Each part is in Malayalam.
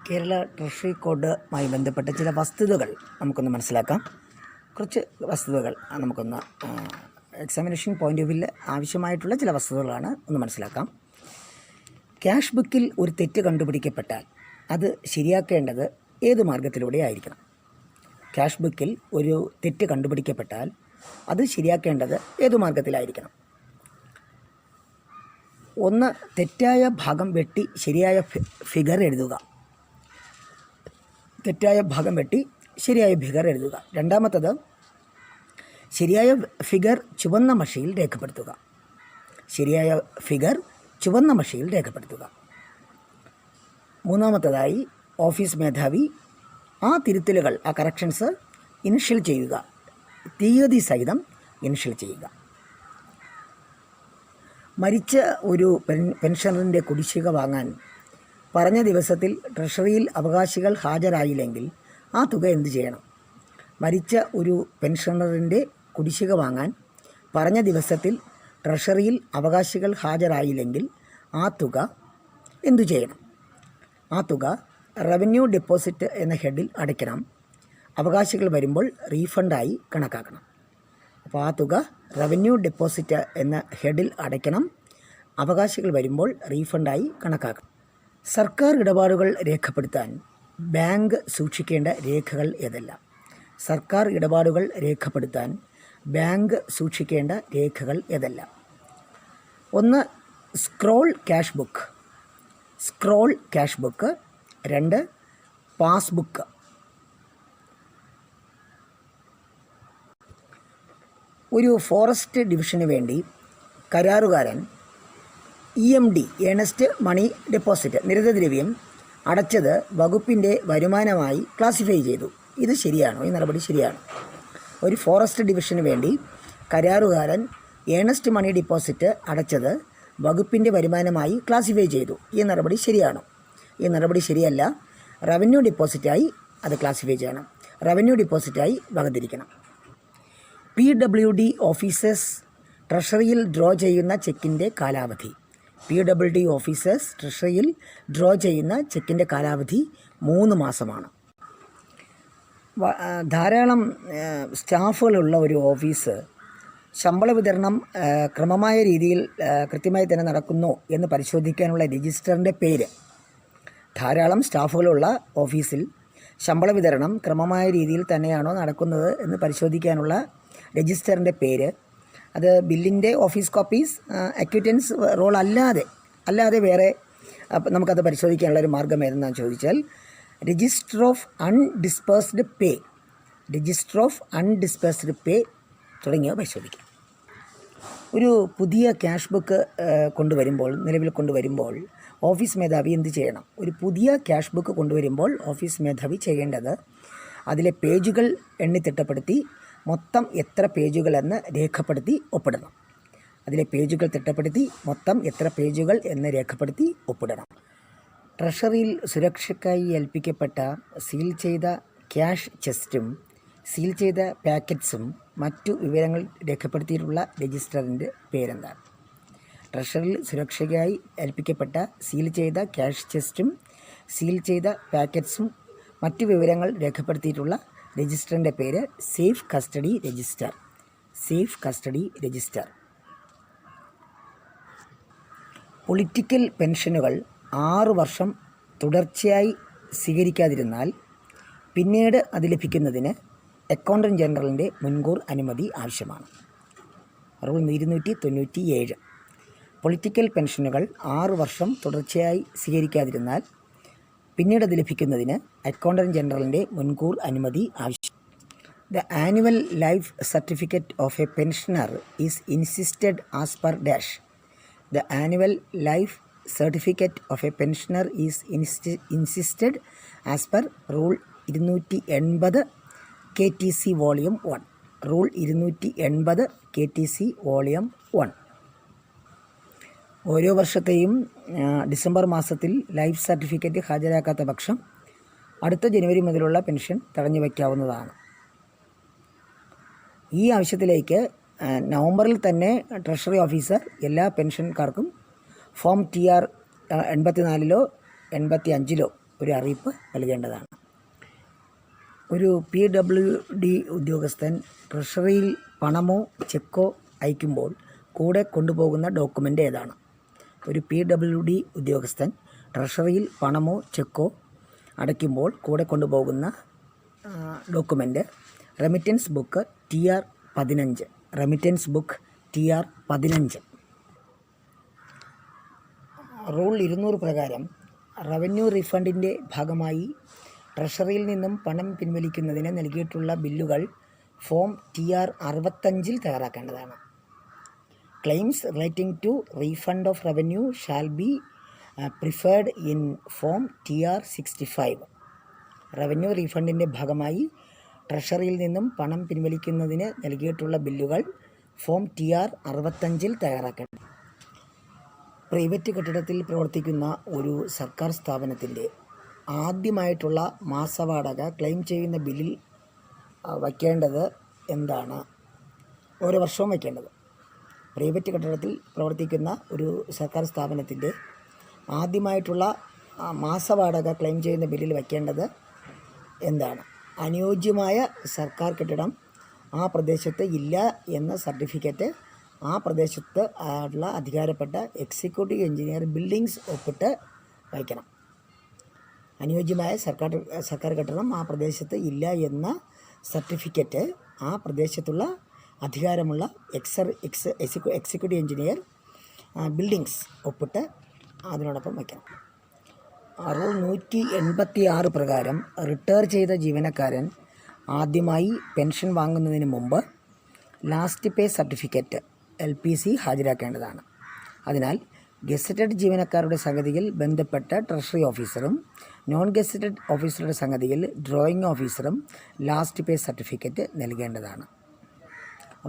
കേരള ട്രഷറി കോഡുമായി ബന്ധപ്പെട്ട ചില വസ്തുതകൾ നമുക്കൊന്ന് മനസ്സിലാക്കാം. കുറച്ച് വസ്തുതകൾ നമുക്കൊന്ന് എക്സാമിനേഷൻ പോയിൻ്റ് ഓഫ് വ്യൂവിൽ ആവശ്യമായിട്ടുള്ള ചില വസ്തുതകളാണ്, ഒന്ന് മനസ്സിലാക്കാം. ക്യാഷ് ബുക്കിൽ ഒരു തെറ്റ് കണ്ടുപിടിക്കപ്പെട്ടാൽ അത് ശരിയാക്കേണ്ടത് ഏത് മാർഗത്തിലൂടെ ആയിരിക്കണം? ക്യാഷ് ബുക്കിൽ ഒരു തെറ്റ് കണ്ടുപിടിക്കപ്പെട്ടാൽ അത് ശരിയാക്കേണ്ടത് ഏതു മാർഗത്തിലായിരിക്കണം? ഒന്ന്, തെറ്റായ ഭാഗം വെട്ടി ശരിയായ ഫിഗർ എഴുതുക. തെറ്റായ ഭാഗം വെട്ടി ശരിയായ ഫിഗർ എഴുതുക. രണ്ടാമത്തത്, ശരിയായ ഫിഗർ ചുവന്ന മഷിയിൽ രേഖപ്പെടുത്തുക. ശരിയായ ഫിഗർ ചുവന്ന മഷിയിൽ രേഖപ്പെടുത്തുക. മൂന്നാമത്തതായി, ഓഫീസ് മേധാവി ആ തിരുത്തലുകൾ, ആ കറക്ഷൻസ് ഇനിഷ്യൽ ചെയ്യുക, തീയതി സഹിതം ഇനിഷ്യൽ ചെയ്യുക. മരിച്ച ഒരു പെൻഷനറിൻ്റെ കുടിശ്ശിക വാങ്ങാൻ പറഞ്ഞ ദിവസത്തിൽ ട്രഷറിയിൽ അവകാശികൾ ഹാജരായില്ലെങ്കിൽ ആ തുക എന്തു ചെയ്യണം? മരിച്ച ഒരു പെൻഷനറിൻ്റെ കുടിശ്ശിക വാങ്ങാൻ പറഞ്ഞ ദിവസത്തിൽ ട്രഷറിയിൽ അവകാശികൾ ഹാജരായില്ലെങ്കിൽ ആ തുക എന്തു ചെയ്യണം? ആ തുക റവന്യൂ ഡെപ്പോസിറ്റ് എന്ന ഹെഡിൽ അടയ്ക്കണം. അവകാശികൾ വരുമ്പോൾ റീഫണ്ടായി കണക്കാക്കണം. അപ്പോൾ ആ തുക റവന്യൂ ഡെപ്പോസിറ്റ് എന്ന ഹെഡിൽ അടയ്ക്കണം. അവകാശികൾ വരുമ്പോൾ റീഫണ്ടായി കണക്കാക്കണം. സർക്കാർ ഇടപാടുകൾ രേഖപ്പെടുത്താൻ ബാങ്ക് സൂക്ഷിക്കേണ്ട രേഖകൾ ഏതെല്ലാം? സർക്കാർ ഇടപാടുകൾ രേഖപ്പെടുത്താൻ ബാങ്ക് സൂക്ഷിക്കേണ്ട രേഖകൾ ഏതെല്ലാം? ഒന്ന്, scroll cash book. Scroll cash book. രണ്ട്, പാസ്ബുക്ക്. ഒരു ഫോറസ്റ്റ് ഡിവിഷന് വേണ്ടി കരാറുകാരൻ EMD ഏണസ്റ്റ് മണി ഡെപ്പോസിറ്റ് നിരതദ്രവ്യം അടച്ചത് വകുപ്പിൻ്റെ വരുമാനമായി ക്ലാസിഫൈ ചെയ്തു. ഇത് ശരിയാണോ? ഈ നടപടി ശരിയാണ്. ഒരു ഫോറസ്റ്റ് ഡിവിഷന് വേണ്ടി കരാറുകാരൻ ഏണസ്റ്റ് മണി ഡെപ്പോസിറ്റ് അടച്ചത് വകുപ്പിൻ്റെ വരുമാനമായി ക്ലാസിഫൈ ചെയ്തു. ഈ നടപടി ശരിയാണോ? ഈ നടപടി ശരിയല്ല. റവന്യൂ ഡെപ്പോസിറ്റായി അത് ക്ലാസിഫൈ ചെയ്യണം. റവന്യൂ ഡെപ്പോസിറ്റായി വകതിരിക്കണം. PWD ഓഫീസേഴ്സ് ട്രഷറിയിൽ ഡ്രോ ചെയ്യുന്ന ചെക്കിൻ്റെ കാലാവധി. PWD ഓഫീസേഴ്സ് ട്രഷറിയിൽ ഡ്രോ ചെയ്യുന്ന ചെക്കിൻ്റെ കാലാവധി 3 മാസമാണ്. ധാരാളം സ്റ്റാഫുകളുള്ള ഒരു ഓഫീസ് ശമ്പള വിതരണം ക്രമമായ രീതിയിൽ കൃത്യമായി തന്നെ നടക്കുന്നു എന്ന് പരിശോധിക്കാനുള്ള രജിസ്റ്ററിൻ്റെ പേര്. ധാരാളം സ്റ്റാഫുകളുള്ള ഓഫീസിൽ ശമ്പള വിതരണം ക്രമമായ രീതിയിൽ തന്നെയാണോ നടക്കുന്നത് എന്ന് പരിശോധിക്കാനുള്ള രജിസ്റ്ററിൻ്റെ പേര്. അത് ബില്ലിൻ്റെ ഓഫീസ് കോപ്പീസ്, അക്യൂറ്റൻസ് റോൾ അല്ലാതെ വേറെ നമുക്കത് പരിശോധിക്കാനുള്ള ഒരു മാർഗ്ഗം ഏതെന്നാണ് ചോദിച്ചാൽ register of undispersed pay, register of undispersed pay തുടങ്ങിയവ പരിശോധിക്കാം. ഒരു പുതിയ ക്യാഷ് ബുക്ക് നിലവിൽ കൊണ്ടുവരുമ്പോൾ ഓഫീസ് മേധാവി എന്ത് ചെയ്യണം? ഒരു പുതിയ ക്യാഷ് ബുക്ക് കൊണ്ടുവരുമ്പോൾ ഓഫീസ് മേധാവി ചെയ്യേണ്ടത് അതിലെ പേജുകൾ എണ്ണിത്തിട്ടപ്പെടുത്തി മൊത്തം എത്ര പേജുകളെന്ന് രേഖപ്പെടുത്തി ഒപ്പിടണം. അതിലെ പേജുകൾ തിട്ടപ്പെടുത്തി മൊത്തം എത്ര പേജുകൾ എന്ന് രേഖപ്പെടുത്തി ഒപ്പിടണം. ട്രഷറിയിൽ സുരക്ഷയ്ക്കായി ഏൽപ്പിക്കപ്പെട്ട സീൽ ചെയ്ത ക്യാഷ് ചെസ്റ്റും സീൽ ചെയ്ത പാക്കറ്റ്സും മറ്റു വിവരങ്ങൾ രേഖപ്പെടുത്തിയിട്ടുള്ള രജിസ്റ്ററിൻ്റെ പേരെന്താണ്? ട്രഷറിയിൽ സുരക്ഷയ്ക്കായി ഏൽപ്പിക്കപ്പെട്ട സീൽ ചെയ്ത ക്യാഷ് ചെസ്റ്റും സീൽ ചെയ്ത പാക്കറ്റ്സും മറ്റു വിവരങ്ങൾ രേഖപ്പെടുത്തിയിട്ടുള്ള രജിസ്റ്ററിൻ്റെ പേര് safe custody register. Safe custody register. Political പെൻഷനുകൾ 6 വർഷം തുടർച്ചയായി സ്വീകരിക്കാതിരുന്നാൽ പിന്നീട് അത് ലഭിക്കുന്നതിന് അക്കൗണ്ടൻറ്റ് ജനറലിൻ്റെ മുൻകൂർ അനുമതി ആവശ്യമാണ്. റൂൾ 297. പൊളിറ്റിക്കൽ പെൻഷനുകൾ 6 വർഷം തുടർച്ചയായി സ്വീകരിക്കാതിരുന്നാൽ പിന്നീട് അത് ലഭിക്കുന്നതിന് അക്കൗണ്ടൻറ്റ് ജനറലിൻ്റെ മുൻകൂർ അനുമതി ആവശ്യം. The annual life certificate of A pensioner is insisted as per dash. The annual life certificate of A pensioner is insisted as per rule 280 KTC volume 1. Rule 280 KTC volume 1. ഓരോ വർഷത്തെയും ഡിസംബർ മാസത്തിൽ ലൈഫ് സർട്ടിഫിക്കറ്റ് ഹാജരാക്കാത്ത പക്ഷം അടുത്ത ജനുവരി മുതലുള്ള പെൻഷൻ തടഞ്ഞു വയ്ക്കാവുന്നതാണ്. ഈ ആവശ്യത്തിലേക്ക് നവംബറിൽ തന്നെ ട്രഷറി ഓഫീസർ എല്ലാ പെൻഷൻകാർക്കും ഫോം TR 84 85 ഒരു അറിയിപ്പ് നൽകേണ്ടതാണ്. ഒരു PWD ഉദ്യോഗസ്ഥൻ ട്രഷറിയിൽ പണമോ ചെക്കോ അയക്കുമ്പോൾ കൂടെ കൊണ്ടുപോകുന്ന ഡോക്യുമെൻ്റ് ഏതാണ്? ഒരു PWD ഉദ്യോഗസ്ഥൻ ട്രഷറിയിൽ പണമോ ചെക്കോ അടയ്ക്കുമ്പോൾ കൂടെ കൊണ്ടുപോകുന്ന document remittance book TR-15. Remittance book TR-15. Rule 200 പ്രകാരം റവന്യൂ റീഫണ്ടിൻ്റെ ഭാഗമായി ട്രഷറിയിൽ നിന്നും പണം പിൻവലിക്കുന്നതിന് നൽകിയിട്ടുള്ള ബില്ലുകൾ ഫോം TR-65 തയ്യാറാക്കേണ്ടതാണ്. Claims relating to refund of revenue shall be preferred in form TR-65. Revenue റീഫണ്ടിൻ്റെ ഭാഗമായി ട്രഷറിയിൽ നിന്നും പണം പിൻവലിക്കുന്നതിന് നൽകിയിട്ടുള്ള ബില്ലുകൾ ഫോം TR-65 തയ്യാറാക്കണം. പ്രൈവറ്റ് കെട്ടിടത്തിൽ പ്രവർത്തിക്കുന്ന ഒരു സർക്കാർ സ്ഥാപനത്തിൻ്റെ ആദ്യമായിട്ടുള്ള മാസവാടക ക്ലെയിം ചെയ്യുന്ന ബില്ലിൽ വയ്ക്കേണ്ടത് എന്താണ്? ഓരോ വർഷവും വയ്ക്കേണ്ടത്. പ്രൈവറ്റ് കെട്ടിടത്തിൽ പ്രവർത്തിക്കുന്ന ഒരു സർക്കാർ സ്ഥാപനത്തിൻ്റെ ആദ്യമായിട്ടുള്ള മാസവാടക ക്ലെയിം ചെയ്യുന്ന ബില്ലിൽ വയ്ക്കേണ്ടത് എന്താണ്? അനുയോജ്യമായ സർക്കാർ കെട്ടിടം ആ പ്രദേശത്ത് ഇല്ല എന്ന സർട്ടിഫിക്കറ്റ് ആ പ്രദേശത്ത് ഉള്ള അധികാരപ്പെട്ട എക്സിക്യൂട്ടീവ് എഞ്ചിനീയർ ബിൽഡിങ്സ് ഒപ്പിട്ട് വയ്ക്കണം. അനുയോജ്യമായ സർക്കാർ കെട്ടിടം ആ പ്രദേശത്ത് ഇല്ല എന്ന സർട്ടിഫിക്കറ്റ് ആ പ്രദേശത്തുള്ള അധികാരമുള്ള എക്സിക്യൂട്ടീവ് എഞ്ചിനീയർ ബിൽഡിങ്സ് ഒപ്പിട്ട് അതിനോടൊപ്പം വയ്ക്കണം. റൂൾ 186 പ്രകാരം റിട്ടയർ ചെയ്ത ജീവനക്കാരൻ ആദ്യമായി പെൻഷൻ വാങ്ങുന്നതിന് മുമ്പ് ലാസ്റ്റ് പേ സർട്ടിഫിക്കറ്റ് LPC ഹാജരാക്കേണ്ടതാണ്. അതിനാൽ ഗസറ്റഡ് ജീവനക്കാരുടെ സംഗതിയിൽ ബന്ധപ്പെട്ട ട്രഷറി ഓഫീസറും നോൺ ഗസറ്റഡ് ഓഫീസറുടെ സംഗതിയിൽ ഡ്രോയിങ് ഓഫീസറും ലാസ്റ്റ് പേ സർട്ടിഫിക്കറ്റ് നൽകേണ്ടതാണ്.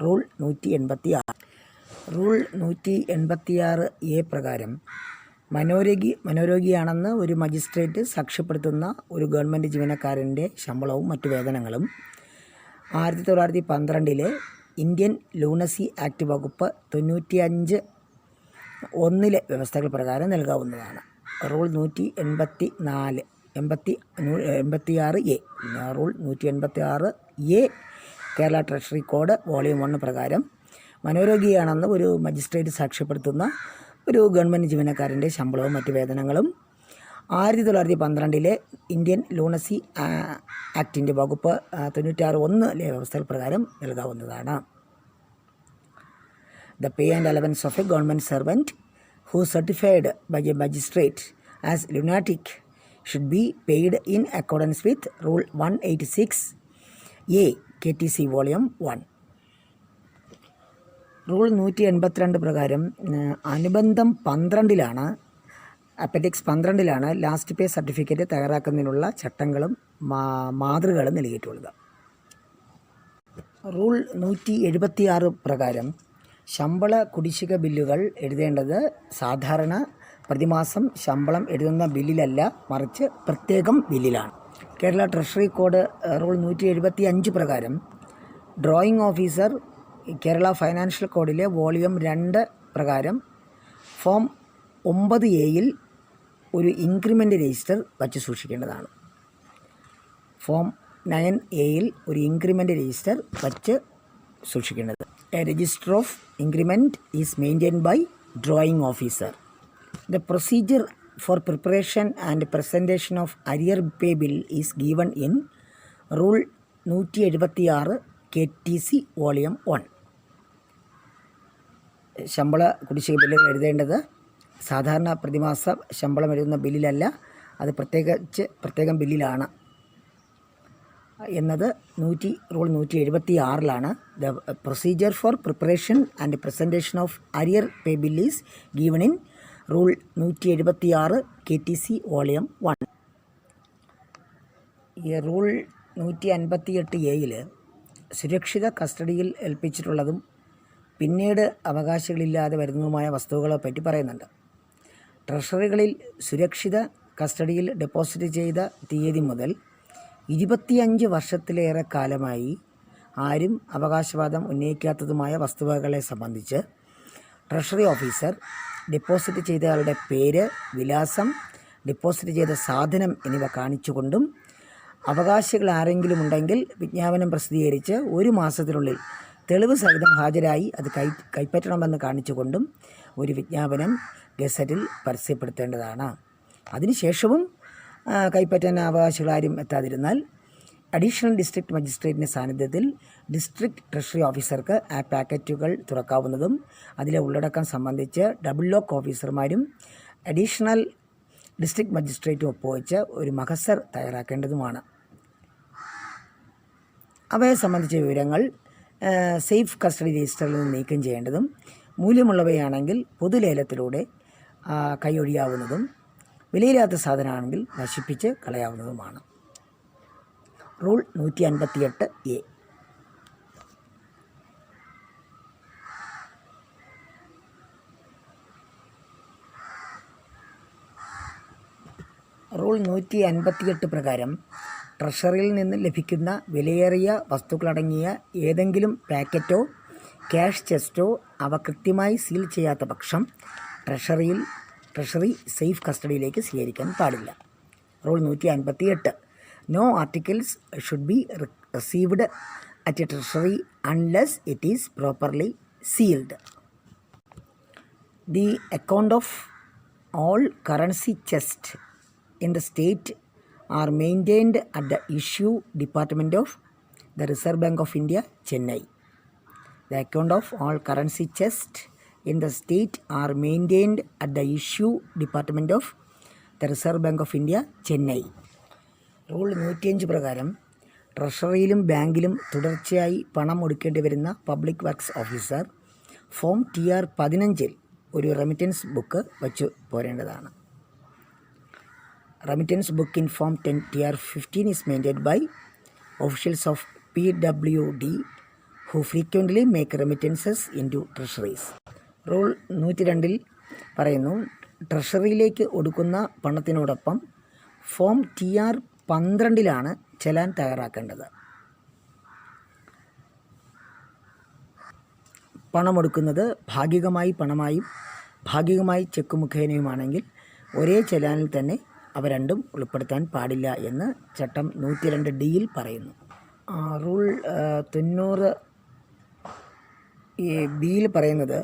റൂൾ 186. റൂൾ 186A പ്രകാരം മനോരോഗിയാണെന്ന് ഒരു മജിസ്ട്രേറ്റ് സാക്ഷ്യപ്പെടുത്തുന്ന ഒരു ഗവൺമെൻറ് ജീവനക്കാരൻ്റെ ശമ്പളവും മറ്റു വേതനങ്ങളും 1912 ഇന്ത്യൻ ലൂണസി ആക്ട് വകുപ്പ് 95(1) വ്യവസ്ഥകൾ പ്രകാരം നൽകാവുന്നതാണ്. Rule 186A. Rule 186A Kerala treasury code volume 1 പ്രകാരം മനോരോഗിയാണെന്ന് ഒരു മജിസ്ട്രേറ്റ് സാക്ഷ്യപ്പെടുത്തുന്ന ഒരു ഗവൺമെൻറ് ജീവനക്കാരൻ്റെ ശമ്പളവും മറ്റു വേതനങ്ങളും 1912 ഇന്ത്യൻ ലൂണസി ആക്ടിൻ്റെ വകുപ്പ് 96(1) വ്യവസ്ഥകൾ പ്രകാരം നൽകാവുന്നതാണ്. The pay and allowance of a government servant who certified by a magistrate as lunatic should be paid in accordance with Rule 186A KTC Volume 1. Rule 182 പ്രകാരം അനുബന്ധം 12 അപ്പൻഡിക്സ് 12 ലാസ്റ്റ് പേ സർട്ടിഫിക്കറ്റ് തയ്യാറാക്കുന്നതിനുള്ള ചട്ടങ്ങളും മാതൃകകളും നൽകിയിട്ടുള്ളത്. റൂൾ 176 പ്രകാരം ശമ്പള കുടിശ്ശിക ബില്ലുകൾ എഴുതേണ്ടത് സാധാരണ പ്രതിമാസം ശമ്പളം എഴുതുന്ന ബില്ലിലല്ല, മറിച്ച് പ്രത്യേകം ബില്ലിലാണ്. കേരള ട്രഷറി കോഡ് റൂൾ 175 പ്രകാരം ഡ്രോയിങ് ഓഫീസർ കേരള ഫൈനാൻഷ്യൽ കോഡിലെ വോളിയം 2 പ്രകാരം ഫോം 9A ഒരു ഇൻക്രിമെൻ്റ് രജിസ്റ്റർ വച്ച് സൂക്ഷിക്കേണ്ടതാണ്. ഫോം 9A ഒരു ഇൻക്രിമെൻ്റ് രജിസ്റ്റർ വച്ച് സൂക്ഷിക്കേണ്ടത്. A register of increment is maintained by drawing officer. The procedure for preparation and presentation of arrear pay bill is given in rule 176 KTC volume 1. ശമ്പള കുടിശ്ശിക ബില്ലുകൾ എഴുതേണ്ടത് സാധാരണ പ്രതിമാസ ശമ്പളം എഴുതുന്ന ബില്ലിലല്ല, അത് പ്രത്യേകം ബില്ലിലാണ് എന്നത് rule 176 the procedure for preparation and presentation of arrear pay bill is given in rule 176 KTC volume 1. ഈ റൂൾ 158A സുരക്ഷിത കസ്റ്റഡിയിൽ ഏൽപ്പിച്ചിട്ടുള്ളതും പിന്നീട് അവകാശികളില്ലാതെ വരുന്നതുമായ വസ്തുക്കളെ പറ്റി പറയുന്നുണ്ട്. ട്രഷറികളിൽ സുരക്ഷിത കസ്റ്റഡിയിൽ ഡെപ്പോസിറ്റ് ചെയ്ത തീയതി മുതൽ 25 വർഷത്തിലേറെ കാലമായി ആരും അവകാശവാദം ഉന്നയിക്കാത്തതുമായ വസ്തുവകകളെ സംബന്ധിച്ച് ട്രഷറി ഓഫീസർ ഡെപ്പോസിറ്റ് ചെയ്തയാളുടെ പേര്, വിലാസം, ഡെപ്പോസിറ്റ് ചെയ്ത സാധനം എന്നിവ കാണിച്ചുകൊണ്ടും അവകാശികൾ ആരെങ്കിലും ഉണ്ടെങ്കിൽ വിജ്ഞാപനം പ്രസിദ്ധീകരിച്ച് 1 മാസത്തിനുള്ളിൽ തെളിവ് സഹിതം ഹാജരായി അത് കൈപ്പറ്റണമെന്ന് കാണിച്ചുകൊണ്ടും ഒരു വിജ്ഞാപനം ഗസറ്റിൽ പരസ്യപ്പെടുത്തേണ്ടതാണ്. അതിനുശേഷവും കൈപ്പറ്റാൻ അവകാശികളാരും എത്താതിരുന്നാൽ അഡീഷണൽ ഡിസ്ട്രിക്ട് മജിസ്ട്രേറ്റിൻ്റെ സാന്നിധ്യത്തിൽ ഡിസ്ട്രിക്ട് ട്രഷറി ഓഫീസർക്ക് ആ പാക്കറ്റുകൾ തുറക്കാവുന്നതും അതിലെ ഉള്ളടക്കം സംബന്ധിച്ച് ഡബിൾ ലോക്ക് ഓഫീസർമാരും അഡീഷണൽ ഡിസ്ട്രിക്ട് മജിസ്ട്രേറ്റും ഒപ്പുവെച്ച് ഒരു മഹസർ തയ്യാറാക്കേണ്ടതുമാണ്. അവയെ സംബന്ധിച്ച വിവരങ്ങൾ സേഫ് കസ്റ്റഡി രജിസ്റ്ററിൽ നിന്ന് നീക്കം ചെയ്യേണ്ടതും മൂല്യമുള്ളവയാണെങ്കിൽ പൊതുലേലത്തിലൂടെ കൈയൊഴിയാവുന്നതും വിലയില്ലാത്ത സാധനമാണെങ്കിൽ നശിപ്പിച്ച് കളയാവുന്നതുമാണ്. Rule 158A. റൂൾ 158 പ്രകാരം ട്രഷറിയിൽ നിന്ന് ലഭിക്കുന്ന വിലയേറിയ വസ്തുക്കളടങ്ങിയ ഏതെങ്കിലും പാക്കറ്റോ ക്യാഷ് ചെസ്റ്റോ അവ കൃത്യമായി സീൽ ചെയ്യാത്ത പക്ഷം ട്രഷറി സേഫ് കസ്റ്റഡിയിലേക്ക് സ്വീകരിക്കാൻ പാടില്ല. Rule 158. No articles should be received at a treasury unless it is properly sealed. The account of all currency chests in the state are maintained at the issue department of the Reserve Bank of India, Chennai. The account of all currency chests in the state are maintained at the issue department of the Reserve Bank of India, Chennai. Rule 105 പ്രകാരം ട്രഷറിയിലും ബാങ്കിലും തുടർച്ചയായി പണം ഒടുക്കേണ്ടി വരുന്ന public works officer form TR 15 ഒരു റെമിറ്റൻസ് ബുക്ക് വച്ചു പോരേണ്ടതാണ്. Remittance book in form TR 15 is maintained by officials of PWD who frequently make remittances into treasuries. Rule 102 പറയുന്നു, ട്രഷറിയിലേക്ക് ഒടുക്കുന്ന പണത്തിനോടൊപ്പം ഫോം TR 12 ചെലാൻ തയ്യാറാക്കേണ്ടത്. പണമൊടുക്കുന്നത് ഭാഗികമായി പണമായും ഭാഗികമായി ചെക്ക് മുഖേനയുമാണെങ്കിൽ ഒരേ ചെലാനിൽ തന്നെ അവ രണ്ടും ഉൾപ്പെടുത്താൻ പാടില്ല എന്ന് ചട്ടം 102D പറയുന്നു. റൂൾ 90B പറയുന്നത്,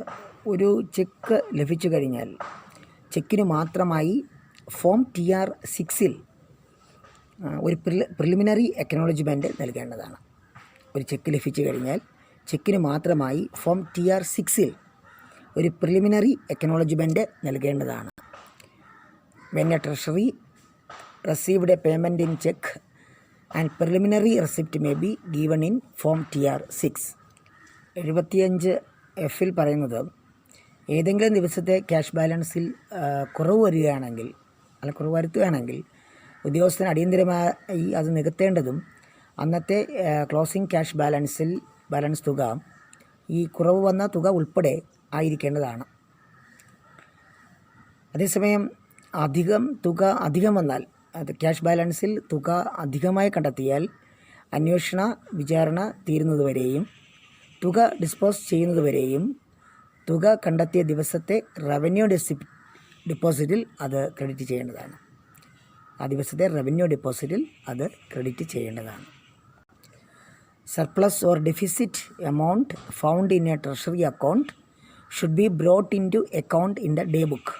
ഒരു ചെക്ക് ലഭിച്ചു കഴിഞ്ഞാൽ ചെക്കിന് മാത്രമായി ഫോം TR 6 ഒരു പ്രിലിമിനറി അക്നോളജ്മെൻറ്റ് നൽകേണ്ടതാണ്. ഒരു ചെക്ക് ലഭിച്ചു കഴിഞ്ഞാൽ ചെക്കിന് മാത്രമായി ഫോം TR 6 ഒരു പ്രിലിമിനറി അക്നോളജ്മെൻറ്റ് നൽകേണ്ടതാണ്. When a treasury received a payment in check and preliminary receipt may be given in form TR 6. 75F പറയുന്നത്, ഏതെങ്കിലും ദിവസത്തെ ക്യാഷ് ബാലൻസിൽ കുറവ് വരുത്തുകയാണെങ്കിൽ ഉദ്യോഗസ്ഥന് അടിയന്തരമായി അത് നികത്തേണ്ടതും അന്നത്തെ ക്ലോസിംഗ് ക്യാഷ് ബാലൻസ് തുക ഈ കുറവ് വന്ന തുക ഉൾപ്പെടെ ആയിരിക്കേണ്ടതാണ്. അതേസമയം അധികം വന്നാൽ അത് ക്യാഷ് ബാലൻസിൽ തുക അധികമായി കണ്ടെത്തിയാൽ അന്വേഷണ വിചാരണ തീരുന്നതുവരെയും തുക ഡിസ്പോസ് ചെയ്യുന്നതുവരെയും തുക കണ്ടെത്തിയ ദിവസത്തെ റവന്യൂ ഡിപ്പോസിറ്റിൽ അത് ക്രെഡിറ്റ് ചെയ്യേണ്ടതാണ്. ആ ദിവസത്തെ റവന്യൂ ഡിപ്പോസിറ്റിൽ അത് ക്രെഡിറ്റ് ചെയ്യേണ്ടതാണ്. Surplus or deficit amount found in a treasury account should be brought in to account in the day book.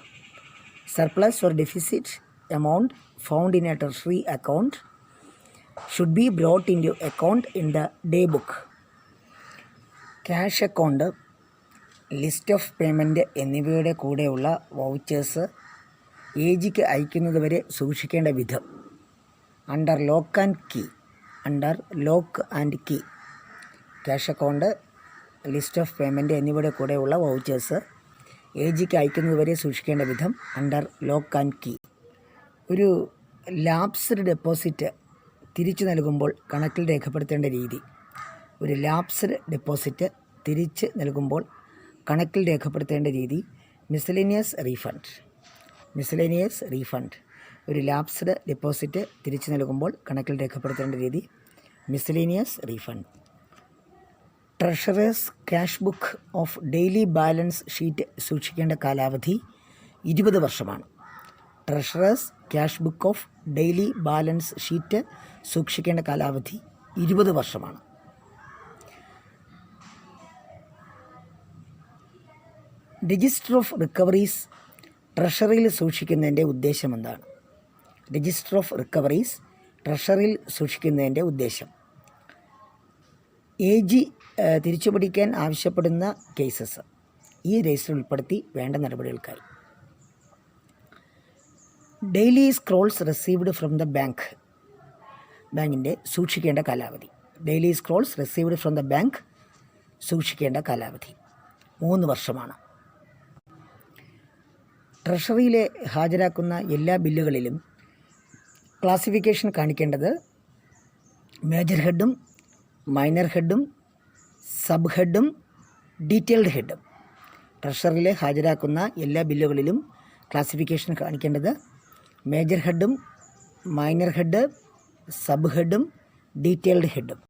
Surplus or deficit amount found in a treasury account should be brought in to account in the day book. Cash account, list of payment എന്നിവയുടെ കൂടെയുള്ള വൗച്ചേഴ്സ് ഏജിക്ക് അയക്കുന്നതുവരെ സൂക്ഷിക്കേണ്ട വിധം under lock and key. Cash account, list of payment എന്നിവയുടെ കൂടെയുള്ള വൗച്ചേഴ്സ് ഏജിക്ക് അയക്കുന്നതുവരെ സൂക്ഷിക്കേണ്ട വിധം അണ്ടർ ലോക്ക് ആൻഡ് കീ. ഒരു ലാപ്സ്ഡ് ഡെപ്പോസിറ്റ് തിരിച്ചു നൽകുമ്പോൾ കണക്കിൽ രേഖപ്പെടുത്തേണ്ട രീതി. ഒരു ലാപ്സ്ഡ് ഡെപ്പോസിറ്റ് തിരിച്ച് നൽകുമ്പോൾ കണക്കിൽ രേഖപ്പെടുത്തേണ്ട രീതി മിസലേനിയസ് റീഫണ്ട്. ഒരു ലാപ്സ്ഡ് ഡെപ്പോസിറ്റ് തിരിച്ചു നൽകുമ്പോൾ കണക്കിൽ രേഖപ്പെടുത്തേണ്ട രീതി മിസലേനിയസ് റീഫണ്ട്. Treasurer's cash book of daily balance sheet സൂക്ഷിക്കേണ്ട കാലാവധി 20 വർഷമാണ്. Treasurer's cash book of daily balance sheet സൂക്ഷിക്കേണ്ട കാലാവധി 20 വർഷമാണ്. രജിസ്റ്റർ ഓഫ് റിക്കവറീസ് ട്രഷറിയിൽ സൂക്ഷിക്കുന്നതിൻ്റെ ഉദ്ദേശം എന്താണ്? രജിസ്റ്റർ ഓഫ് റിക്കവറീസ് ട്രഷറിയിൽ സൂക്ഷിക്കുന്നതിൻ്റെ ഉദ്ദേശം AG തിരിച്ചുപിടിക്കാൻ ആവശ്യപ്പെടുന്ന കേസസ് ഈ രജിസ്റ്ററിൽ ഉൾപ്പെടുത്തി വേണ്ട നടപടികൾക്കായി. Daily scrolls received from the ബാങ്കിൻ്റെ സൂക്ഷിക്കേണ്ട കാലാവധി. Daily scrolls received from the bank സൂക്ഷിക്കേണ്ട കാലാവധി 3 വർഷമാണ്. ട്രഷറിയിലെ ഹാജരാക്കുന്ന എല്ലാ ബില്ലുകളിലും ക്ലാസിഫിക്കേഷൻ കാണിക്കേണ്ടത് മേജർ ഹെഡും മൈനർ ഹെഡും സബ് ഹെഡും ഡീറ്റെയിൽഡ് ഹെഡും. ട്രഷറിയിലെ ഹാജരാക്കുന്ന എല്ലാ ബില്ലുകളിലും ക്ലാസിഫിക്കേഷൻ കാണിക്കേണ്ടത് മേജർ ഹെഡും മൈനർ ഹെഡ് സബ് ഹെഡും ഡീറ്റെയിൽഡ് ഹെഡും.